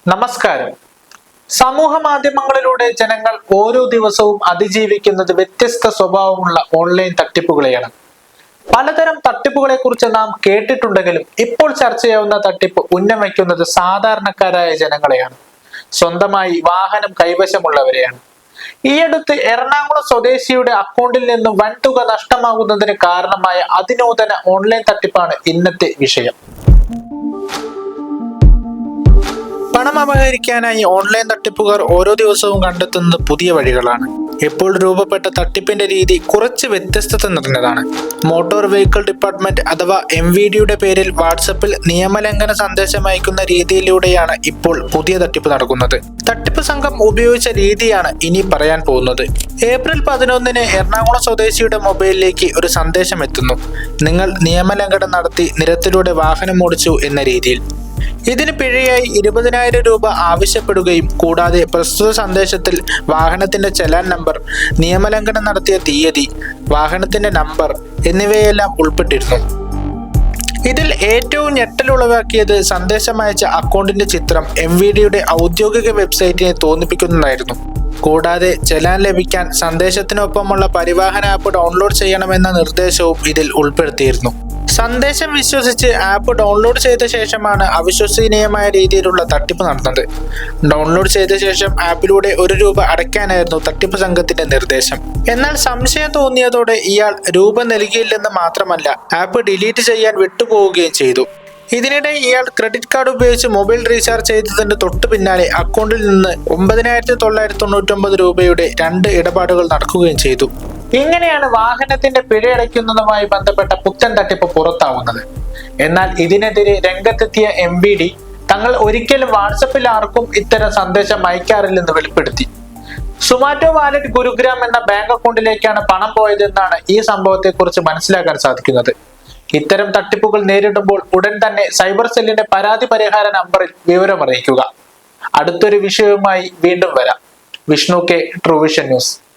നമസ്കാരം. സമൂഹ മാധ്യമങ്ങളിലൂടെ ജനങ്ങൾ ഓരോ ദിവസവും അതിജീവിക്കുന്നത് വ്യത്യസ്ത സ്വഭാവമുള്ള ഓൺലൈൻ തട്ടിപ്പുകളെയാണ്. പലതരം തട്ടിപ്പുകളെ കുറിച്ച് നാം കേട്ടിട്ടുണ്ടെങ്കിലും ഇപ്പോൾ ചർച്ചയാവുന്ന തട്ടിപ്പ് ഉന്നം വയ്ക്കുന്നത് സാധാരണക്കാരായ ജനങ്ങളെയാണ്. സ്വന്തമായി വാഹനം കൈവശമുള്ളവരെയാണ്. ഈയടുത്ത് എറണാകുളം സ്വദേശിയുടെ അക്കൗണ്ടിൽ നിന്നും വൻതുക നഷ്ടമാകുന്നതിന് കാരണമായ അതിനൂതന ഓൺലൈൻ തട്ടിപ്പാണ് ഇന്നത്തെ വിഷയം. പണം അപഹരിക്കാനായി ഓൺലൈൻ തട്ടിപ്പുകാർ ഓരോ ദിവസവും കണ്ടെത്തുന്നത് പുതിയ വഴികളാണ്. ഇപ്പോൾ രൂപപ്പെട്ട തട്ടിപ്പിന്റെ രീതി കുറച്ച് വ്യത്യസ്തത നിറഞ്ഞതാണ്. മോട്ടോർ വെഹിക്കിൾ ഡിപ്പാർട്ട്മെന്റ് അഥവാ MVDയുടെ പേരിൽ വാട്സപ്പിൽ നിയമലംഘന സന്ദേശം അയക്കുന്ന രീതിയിലൂടെയാണ് ഇപ്പോൾ പുതിയ തട്ടിപ്പ് നടക്കുന്നത്. തട്ടിപ്പ് സംഘം ഉപയോഗിച്ച രീതിയാണ് ഇനി പറയാൻ പോകുന്നത്. ഏപ്രിൽ 11 എറണാകുളം സ്വദേശിയുടെ മൊബൈലിലേക്ക് ഒരു സന്ദേശം എത്തുന്നു. നിങ്ങൾ നിയമലംഘനം നടത്തി നിരത്തിലൂടെ വാഹനം ഓടിച്ചു എന്ന രീതിയിൽ. ഇതിന് പിഴയായി 20,000 രൂപ ആവശ്യപ്പെടുകയും കൂടാതെ പ്രസ്തുത സന്ദേശത്തിൽ വാഹനത്തിന്റെ ചലാൻ നമ്പർ, നിയമലംഘനം നടത്തിയ തീയതി, വാഹനത്തിന്റെ നമ്പർ എന്നിവയെല്ലാം ഉൾപ്പെട്ടിരുന്നു. ഇതിൽ ഏറ്റവും ഞെട്ടലുളവാക്കിയത് സന്ദേശം അയച്ച അക്കൗണ്ടിന്റെ ചിത്രം MVDയുടെ ഔദ്യോഗിക വെബ്സൈറ്റിനെ തോന്നിപ്പിക്കുന്നതായിരുന്നു. കൂടാതെ ചലാൻ ലഭിക്കാൻ സന്ദേശത്തിനൊപ്പമുള്ള പരിവാഹൻ ആപ്പ് ഡൗൺലോഡ് ചെയ്യണമെന്ന നിർദ്ദേശവും ഇതിൽ ഉൾപ്പെടുത്തിയിരുന്നു. സന്ദേശം വിശ്വസിച്ച് ആപ്പ് ഡൗൺലോഡ് ചെയ്ത ശേഷമാണ് അവിശ്വസനീയമായ രീതിയിലുള്ള തട്ടിപ്പ് നടന്നത്. ഡൗൺലോഡ് ചെയ്ത ശേഷം ആപ്പിലൂടെ 1 രൂപ അടയ്ക്കാനായിരുന്നു തട്ടിപ്പ് സംഘത്തിന്റെ നിർദ്ദേശം. എന്നാൽ സംശയം തോന്നിയതോടെ ഇയാൾ രൂപ നൽകിയില്ലെന്ന് മാത്രമല്ല, ആപ്പ് ഡിലീറ്റ് ചെയ്യാൻ വിട്ടുപോവുകയും ചെയ്തു. ഇതിനിടെ ഇയാൾ ക്രെഡിറ്റ് കാർഡ് ഉപയോഗിച്ച് മൊബൈൽ റീചാർജ് ചെയ്തതിന്റെ തൊട്ടു പിന്നാലെ അക്കൗണ്ടിൽ നിന്ന് 9,999 രൂപയുടെ 2 ഇടപാടുകൾ നടക്കുകയും ചെയ്തു. ഇങ്ങനെയാണ് വാഹനത്തിന്റെ പിഴയടയ്ക്കുന്നതുമായി ബന്ധപ്പെട്ട പുത്തൻ തട്ടിപ്പ് പുറത്താവുന്നത്. എന്നാൽ ഇതിനെതിരെ രംഗത്തെത്തിയ MVD തങ്ങൾ ഒരിക്കലും വാട്സപ്പിൽ ആർക്കും ഇത്തരം സന്ദേശം അയക്കാറില്ലെന്ന് വെളിപ്പെടുത്തി. സുമാറ്റോ വാലറ്റ് ഗുരുഗ്രാം എന്ന ബാങ്ക് അക്കൗണ്ടിലേക്കാണ് പണം പോയതെന്നാണ് ഈ സംഭവത്തെക്കുറിച്ച് മനസ്സിലാക്കാൻ സാധിക്കുന്നത്. ഇത്തരം തട്ടിപ്പുകൾ നേരിടുമ്പോൾ ഉടൻ തന്നെ സൈബർ സെല്ലിന്റെ പരാതി പരിഹാര നമ്പറിൽ വിവരം അറിയിക്കുക. അടുത്തൊരു വിഷയവുമായി വീണ്ടും വരാം. Vishnu K, Truevision news.